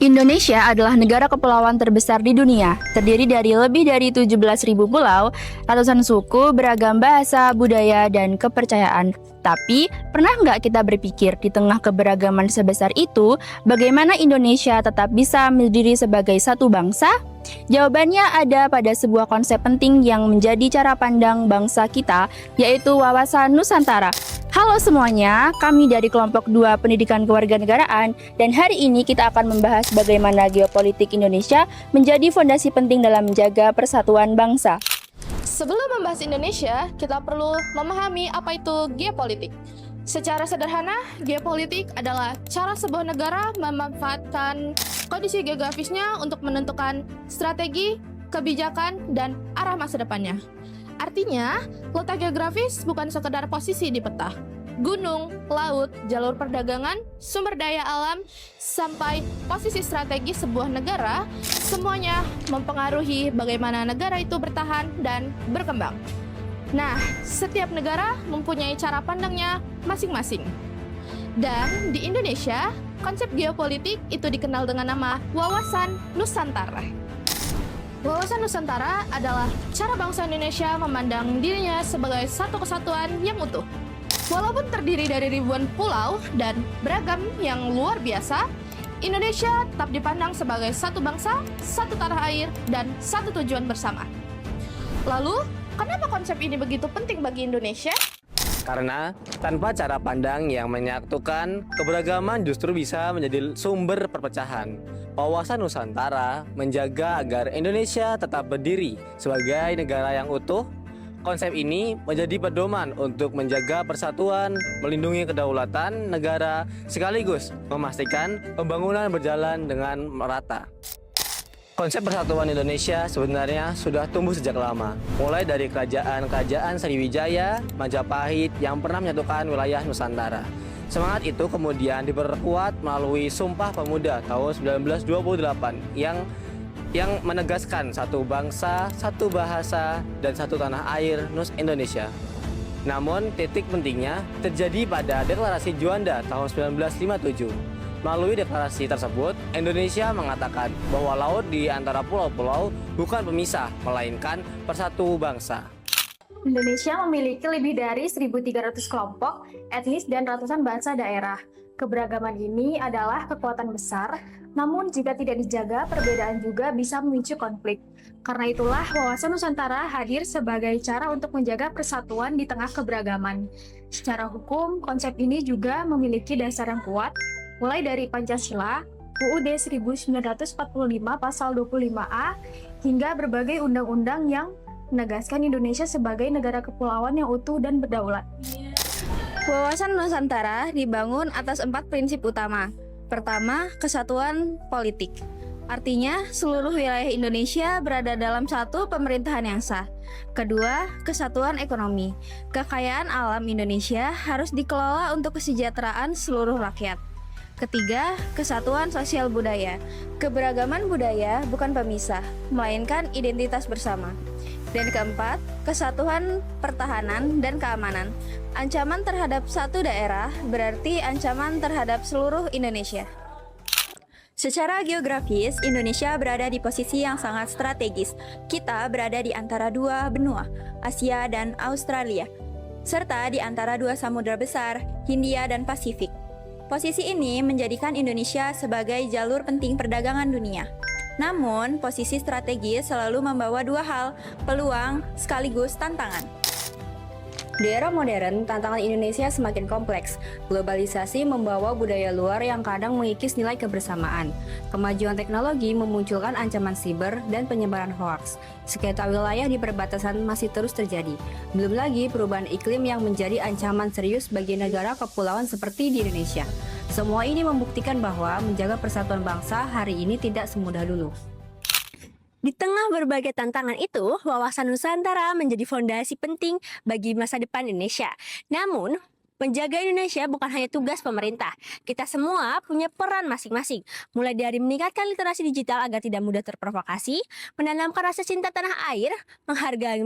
Indonesia adalah negara kepulauan terbesar di dunia, terdiri dari lebih dari 17.000 pulau, ratusan suku, beragam bahasa, budaya, dan kepercayaan. Tapi, pernah nggak kita berpikir di tengah keberagaman sebesar itu, bagaimana Indonesia tetap bisa berdiri sebagai satu bangsa? Jawabannya ada pada sebuah konsep penting yang menjadi cara pandang bangsa kita, yaitu wawasan Nusantara. Halo semuanya, kami dari kelompok 2 Pendidikan Kewarganegaraan dan hari ini kita akan membahas bagaimana geopolitik Indonesia menjadi fondasi penting dalam menjaga persatuan bangsa. Sebelum membahas Indonesia, kita perlu memahami apa itu geopolitik. Secara sederhana, geopolitik adalah cara sebuah negara memanfaatkan kondisi geografisnya untuk menentukan strategi, kebijakan, dan arah masa depannya. Artinya, letak geografis bukan sekedar posisi di peta. Gunung, laut, jalur perdagangan, sumber daya alam, sampai posisi strategi sebuah negara, semuanya mempengaruhi bagaimana negara itu bertahan dan berkembang. Nah, setiap negara mempunyai cara pandangnya masing-masing. Dan di Indonesia, konsep geopolitik itu dikenal dengan nama wawasan Nusantara. Wawasan Nusantara adalah cara bangsa Indonesia memandang dirinya sebagai satu kesatuan yang utuh. Walaupun terdiri dari ribuan pulau dan beragam yang luar biasa, Indonesia tetap dipandang sebagai satu bangsa, satu tanah air, dan satu tujuan bersama. Lalu, kenapa konsep ini begitu penting bagi Indonesia? Karena tanpa cara pandang yang menyatukan, keberagaman justru bisa menjadi sumber perpecahan. Wawasan Nusantara menjaga agar Indonesia tetap berdiri sebagai negara yang utuh. Konsep ini menjadi pedoman untuk menjaga persatuan, melindungi kedaulatan negara, sekaligus memastikan pembangunan berjalan dengan merata. Konsep persatuan Indonesia sebenarnya sudah tumbuh sejak lama, mulai dari kerajaan-kerajaan Sriwijaya, Majapahit yang pernah menyatukan wilayah Nusantara. Semangat itu kemudian diperkuat melalui Sumpah Pemuda tahun 1928 yang menegaskan satu bangsa, satu bahasa, dan satu tanah air Indonesia. Namun titik pentingnya terjadi pada Deklarasi Juanda tahun 1957. Melalui deklarasi tersebut, Indonesia mengatakan bahwa laut di antara pulau-pulau bukan pemisah, melainkan persatu bangsa. Indonesia memiliki lebih dari 1.300 kelompok, etnis, dan ratusan bahasa daerah. Keberagaman ini adalah kekuatan besar, namun jika tidak dijaga, perbedaan juga bisa memicu konflik. Karena itulah, wawasan Nusantara hadir sebagai cara untuk menjaga persatuan di tengah keberagaman. Secara hukum, konsep ini juga memiliki dasar yang kuat, mulai dari Pancasila, UUD 1945 pasal 25A, hingga berbagai undang-undang yang menegaskan Indonesia sebagai negara kepulauan yang utuh dan berdaulat. Wawasan Nusantara dibangun atas 4 prinsip utama. Pertama, kesatuan politik. Artinya, seluruh wilayah Indonesia berada dalam satu pemerintahan yang sah. Kedua, kesatuan ekonomi. Kekayaan alam Indonesia harus dikelola untuk kesejahteraan seluruh rakyat. Ketiga, kesatuan sosial budaya. Keberagaman budaya bukan pemisah, melainkan identitas bersama. Dan keempat, kesatuan pertahanan dan keamanan. Ancaman terhadap satu daerah berarti ancaman terhadap seluruh Indonesia. Secara geografis, Indonesia berada di posisi yang sangat strategis. Kita berada di antara dua benua, Asia dan Australia, serta di antara dua samudra besar, Hindia dan Pasifik. Posisi ini menjadikan Indonesia sebagai jalur penting perdagangan dunia. Namun, posisi strategis selalu membawa dua hal, peluang sekaligus tantangan. Di era modern, tantangan Indonesia semakin kompleks. Globalisasi membawa budaya luar yang kadang mengikis nilai kebersamaan. Kemajuan teknologi memunculkan ancaman siber dan penyebaran hoaks. Sengketa wilayah di perbatasan masih terus terjadi. Belum lagi perubahan iklim yang menjadi ancaman serius bagi negara kepulauan seperti di Indonesia. Semua ini membuktikan bahwa menjaga persatuan bangsa hari ini tidak semudah dulu. Di tengah berbagai tantangan itu, wawasan Nusantara menjadi fondasi penting bagi masa depan Indonesia. Namun, Menjaga Indonesia bukan hanya tugas pemerintah. Kita semua punya peran masing-masing. Mulai dari meningkatkan literasi digital agar tidak mudah terprovokasi, menanamkan rasa cinta tanah air, menghargai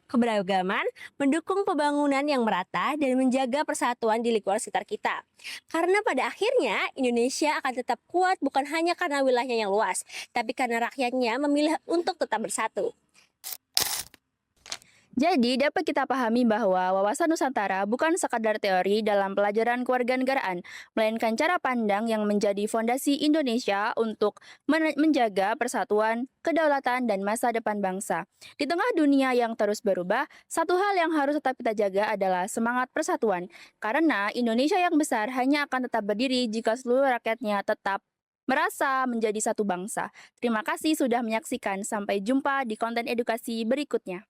keberagaman, mendukung pembangunan yang merata, dan menjaga persatuan di lingkungan sekitar kita. Karena pada akhirnya Indonesia akan tetap kuat bukan hanya karena wilayahnya yang luas, tapi karena rakyatnya memilih untuk tetap bersatu. Jadi, dapat kita pahami bahwa wawasan Nusantara bukan sekadar teori dalam pelajaran kewarganegaraan, melainkan cara pandang yang menjadi fondasi Indonesia untuk menjaga persatuan, kedaulatan, dan masa depan bangsa. Di tengah dunia yang terus berubah, satu hal yang harus tetap kita jaga adalah semangat persatuan, karena Indonesia yang besar hanya akan tetap berdiri jika seluruh rakyatnya tetap merasa menjadi satu bangsa. Terima kasih sudah menyaksikan. Sampai jumpa di konten edukasi berikutnya.